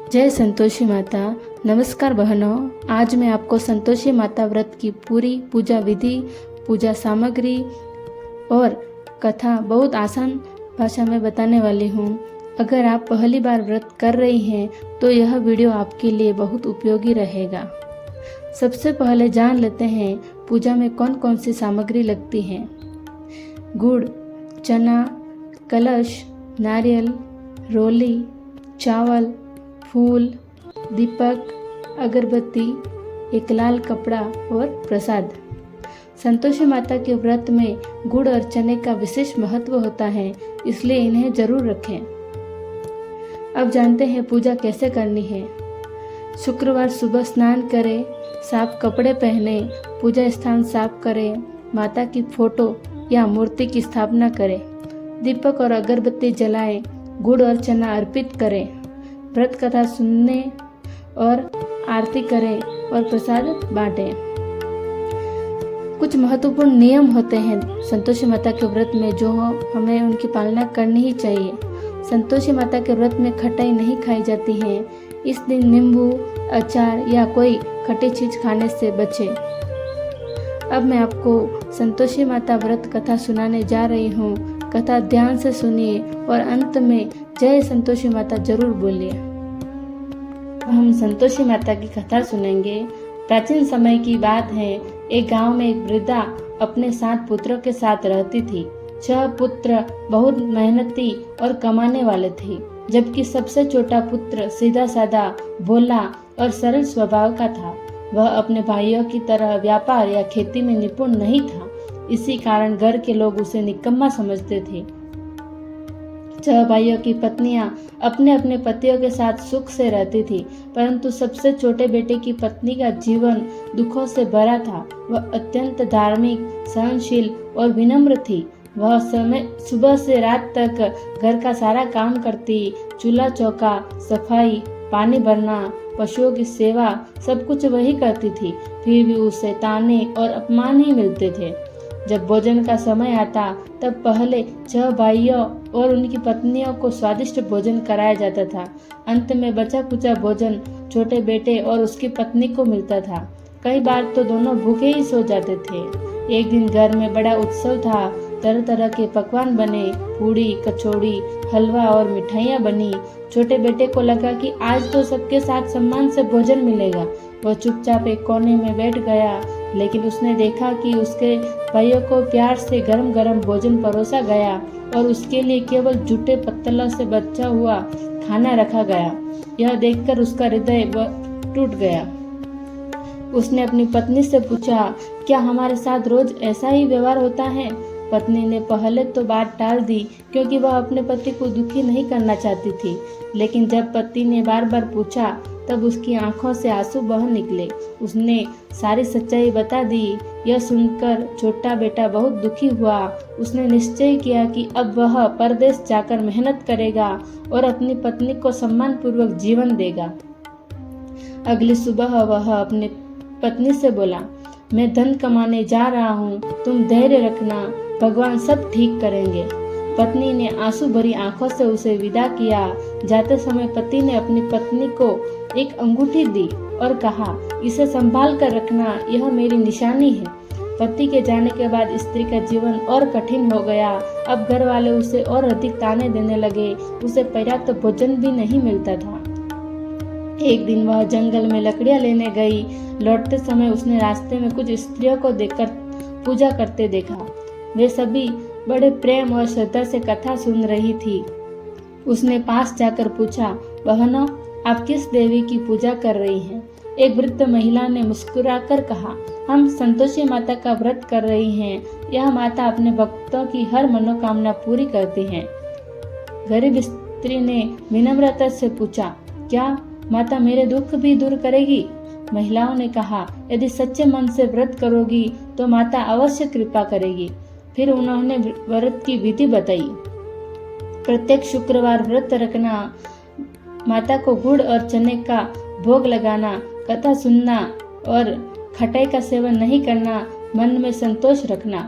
जय संतोषी माता। नमस्कार बहनों, आज मैं आपको संतोषी माता व्रत की पूरी पूजा विधि, पूजा सामग्री और कथा बहुत आसान भाषा में बताने वाली हूँ। अगर आप पहली बार व्रत कर रही हैं तो यह वीडियो आपके लिए बहुत उपयोगी रहेगा। सबसे पहले जान लेते हैं पूजा में कौन कौन सी सामग्री लगती है। गुड़, चना, कलश, नारियल, रोली, चावल, फूल, दीपक, अगरबत्ती, एक लाल कपड़ा और प्रसाद। संतोषी माता के व्रत में गुड़ और चने का विशेष महत्व होता है, इसलिए इन्हें जरूर रखें। अब जानते हैं पूजा कैसे करनी है। शुक्रवार सुबह स्नान करें, साफ कपड़े पहने, पूजा स्थान साफ करें, माता की फोटो या मूर्ति की स्थापना करें, दीपक और अगरबत्ती जलाएं, गुड़ और चना अर्पित करें, व्रत कथा सुनने और आरती करें और प्रसाद बांटें। कुछ महत्वपूर्ण नियम होते हैं संतोषी माता के व्रत में, जो हमें उनकी पालना करनी ही चाहिए। संतोषी माता के व्रत में खटाई नहीं खाई जाती है। इस दिन नींबू, अचार या कोई खट्टी चीज खाने से बचें। अब मैं आपको संतोषी माता व्रत कथा सुनाने जा रही हूँ। कथा ध्यान से सुनिए और अंत में जय संतोषी माता जरूर बोलिए। हम संतोषी माता की कथा सुनेंगे। प्राचीन समय की बात है, एक गांव में एक वृद्धा अपने 7 पुत्रों के साथ रहती थी। 6 पुत्र बहुत मेहनती और कमाने वाले थे, जबकि सबसे छोटा पुत्र सीधा साधा, भोला और सरल स्वभाव का था। वह अपने भाइयों की तरह व्यापार या खेती में निपुण नहीं था। इसी कारण घर के लोग उसे निकम्मा समझते थे। 6 भाइयों की पत्नियां अपने अपने पतियों के साथ सुख से रहती थी, परंतु सबसे छोटे बेटे की पत्नी का जीवन दुखों से भरा था। वह अत्यंत धार्मिक, सहनशील और विनम्र थी। वह सुबह से रात तक घर का सारा काम करती, चूल्हा चौका, सफाई, पानी भरना, पशुओं की सेवा, सब कुछ वही करती थी। फिर भी उसे ताने और अपमान ही मिलते थे। जब भोजन का समय आता तब पहले 6 भाइयों और उनकी पत्नियों को स्वादिष्ट भोजन कराया जाता था। अंत में बचा कुचा भोजन छोटे बेटे और उसकी पत्नी को मिलता था। कई बार तो दोनों भूखे ही सो जाते थे। एक दिन घर में बड़ा उत्सव था। तरह तरह के पकवान बने, पूड़ी, कचौड़ी, हलवा और मिठाइयाँ बनी। छोटे बेटे को लगा कि आज तो सबके साथ सम्मान से भोजन मिलेगा। वह चुपचाप एक कोने में बैठ गया, लेकिन उसने देखा कि उसके भाइयों को प्यार से गरम गरम भोजन परोसा गया और उसके लिए केवल जूठे पत्तलों से बचा हुआ खाना रखा गया। यह देखकर उसका हृदय टूट गया। उसने अपनी पत्नी से पूछा, क्या हमारे साथ रोज ऐसा ही व्यवहार होता है? पत्नी ने पहले तो बात टाल दी, क्योंकि वह अपने पति को दुखी नहीं करना चाहती थी। लेकिन जब पति ने बार बार पूछा तब उसकी आंखों से आंसू बह निकले। उसने सारी सच्चाई बता दी। यह सुनकर छोटा बेटा बहुत दुखी हुआ। उसने निश्चय किया कि अब वह परदेश जाकर मेहनत करेगा और अपनी पत्नी को सम्मानपूर्वक जीवन देगा। अगली सुबह वह अपनी पत्नी से बोला, मैं धन कमाने जा रहा हूँ, तुम धैर्य रखना, भगवान सब ठीक करेंगे। पत्नी ने आंसू भरी आंखों से उसे विदा किया। जाते समय पति ने अपनी पत्नी को एक अंगूठी दी और कहा, इसे संभाल कर रखना, यह मेरी निशानी है। पति के जाने के बाद स्त्री का जीवन और कठिन हो गया। अब घर वाले उसे और अधिक ताने देने लगे। उसे पर्याप्त भोजन भी नहीं मिलता था। एक दिन वह जंगल में लकड़ियां लेने गई। लौटते समय उसने रास्ते में कुछ स्त्रियों को देखकर पूजा करते देखा। वे सभी बड़े प्रेम और श्रद्धा से कथा सुन रही थी। उसने पास जाकर पूछा, बहनों, आप किस देवी की पूजा कर रही हैं? एक वृद्ध महिला ने मुस्कुराकर कहा, हम संतोषी माता का व्रत कर रही हैं। यह माता अपने भक्तों की हर मनोकामना पूरी करती हैं। गरीब स्त्री ने विनम्रता से पूछा, क्या माता मेरे दुख भी दूर करेगी? महिलाओं ने कहा, यदि सच्चे मन से व्रत करोगी तो माता अवश्य कृपा करेगी। फिर उन्होंने व्रत की विधि बताई। प्रत्येक शुक्रवार व्रत रखना, माता को गुड़ और चने का भोग लगाना, कथा सुनना और खटाई का सेवन नहीं करना, मन में संतोष रखना।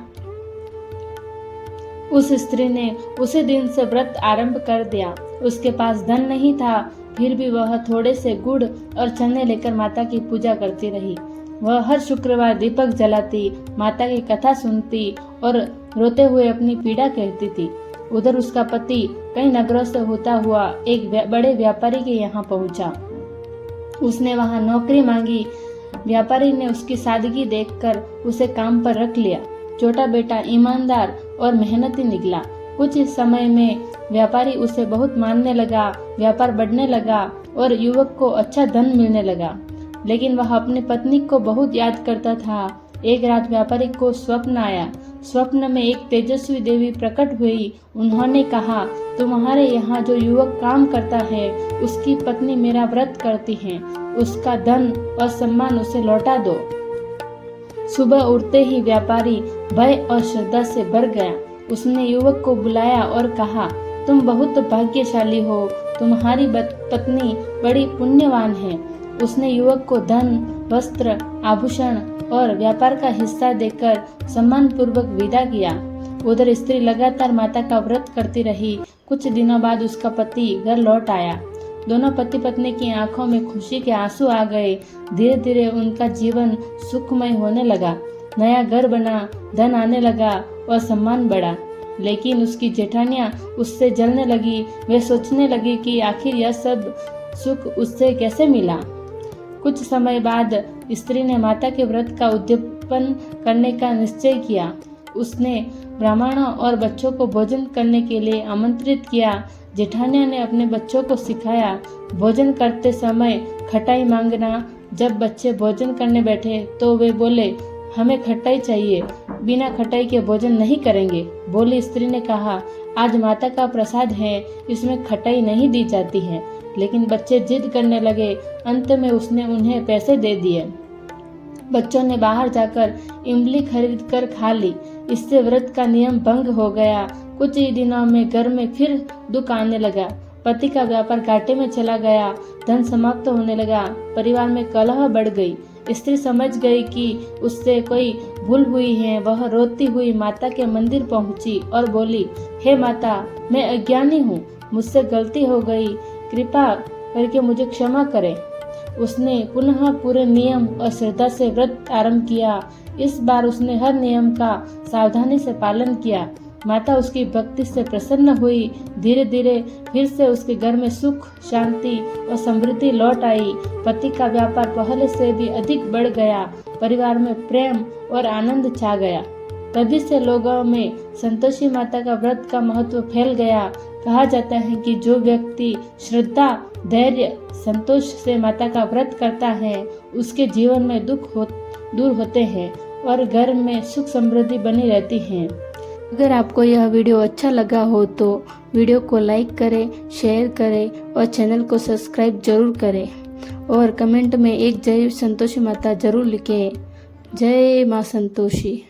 उस स्त्री ने उसी दिन से व्रत आरंभ कर दिया। उसके पास धन नहीं था, फिर भी वह थोड़े से गुड़ और चने लेकर माता की पूजा करती रही। वह हर शुक्रवार दीपक जलाती, माता की कथा सुनती और रोते हुए अपनी पीड़ा कहती थी। उधर उसका पति कई नगरों से होता हुआ एक बड़े व्यापारी के यहाँ पहुंचा। उसने वहां नौकरी मांगी। व्यापारी ने उसकी सादगी देखकर उसे काम पर रख लिया। छोटा बेटा ईमानदार और मेहनती निकला। कुछ समय में व्यापारी उसे बहुत मानने लगा, व्यापार बढ़ने लगा और युवक को अच्छा धन मिलने लगा। लेकिन वह अपनी पत्नी को बहुत याद करता था। एक रात व्यापारी को स्वप्न आया। स्वप्न में एक तेजस्वी देवी प्रकट हुई। उन्होंने कहा, तुम्हारे यहाँ जो युवक काम करता है उसकी पत्नी मेरा व्रत करती है, उसका धन और सम्मान उसे लौटा दो। सुबह उठते ही व्यापारी भय और श्रद्धा से भर गया। उसने युवक को बुलाया और कहा, तुम बहुत भाग्यशाली हो, तुम्हारी पत्नी बड़ी पुण्यवान है। उसने युवक को धन, वस्त्र, आभूषण और व्यापार का हिस्सा देकर सम्मान पूर्वक विदा किया। उधर स्त्री लगातार माता का व्रत करती रही। कुछ दिनों बाद उसका पति घर लौट आया। दोनों पति पत्नी की आंखों में खुशी के आंसू आ गए। धीरे धीरे उनका जीवन सुखमय होने लगा। नया घर बना, धन आने लगा और सम्मान बढ़ा। लेकिन उसकी जेठानियां उससे जलने लगी। वे सोचने लगी कि आखिर यह सब सुख उससे कैसे मिला। कुछ समय बाद स्त्री ने माता के व्रत का उद्यापन करने का निश्चय किया। उसने ब्राह्मणों और बच्चों को भोजन करने के लिए आमंत्रित किया। जेठानिया ने अपने बच्चों को सिखाया भोजन करते समय खटाई मांगना। जब बच्चे भोजन करने बैठे तो वे बोले, हमें खटाई चाहिए, बिना खटाई के भोजन नहीं करेंगे। बोली स्त्री ने कहा, आज माता का प्रसाद है, इसमें खटाई नहीं दी जाती है। लेकिन बच्चे जिद करने लगे। अंत में उसने उन्हें पैसे दे दिए। बच्चों ने बाहर जाकर इमली खरीद कर खा ली। इससे व्रत का नियम भंग हो गया। कुछ ही दिनों में घर में फिर दुख आने लगा। पति का व्यापार घाटे में चला गया। धन समाप्त होने लगा। परिवार में कलह बढ़ गई। स्त्री समझ गई कि उससे कोई भूल हुई है। वह रोती हुई माता के मंदिर पहुंची और बोली, हे माता, मैं अज्ञानी हूँ, मुझसे गलती हो गई, कृपा करके मुझे क्षमा करें। उसने पुनः पूरे नियम और श्रद्धा से व्रत आरंभ किया। इस बार उसने हर नियम का सावधानी से पालन किया। माता उसकी भक्ति से प्रसन्न हुई। धीरे धीरे फिर से उसके घर में सुख, शांति और समृद्धि लौट आई। पति का व्यापार पहले से भी अधिक बढ़ गया। परिवार में प्रेम और आनंद छा गया। तभी से लोगों में संतोषी माता का व्रत का महत्व फैल गया। कहा जाता है कि जो व्यक्ति श्रद्धा, धैर्य, संतोष से माता का व्रत करता है उसके जीवन में दुख दूर होते हैं और घर में सुख समृद्धि बनी रहती है। अगर आपको यह वीडियो अच्छा लगा हो तो वीडियो को लाइक करें, शेयर करें और चैनल को सब्सक्राइब जरूर करें और कमेंट में एक जय संतोषी माता जरूर लिखें। जय माँ संतोषी।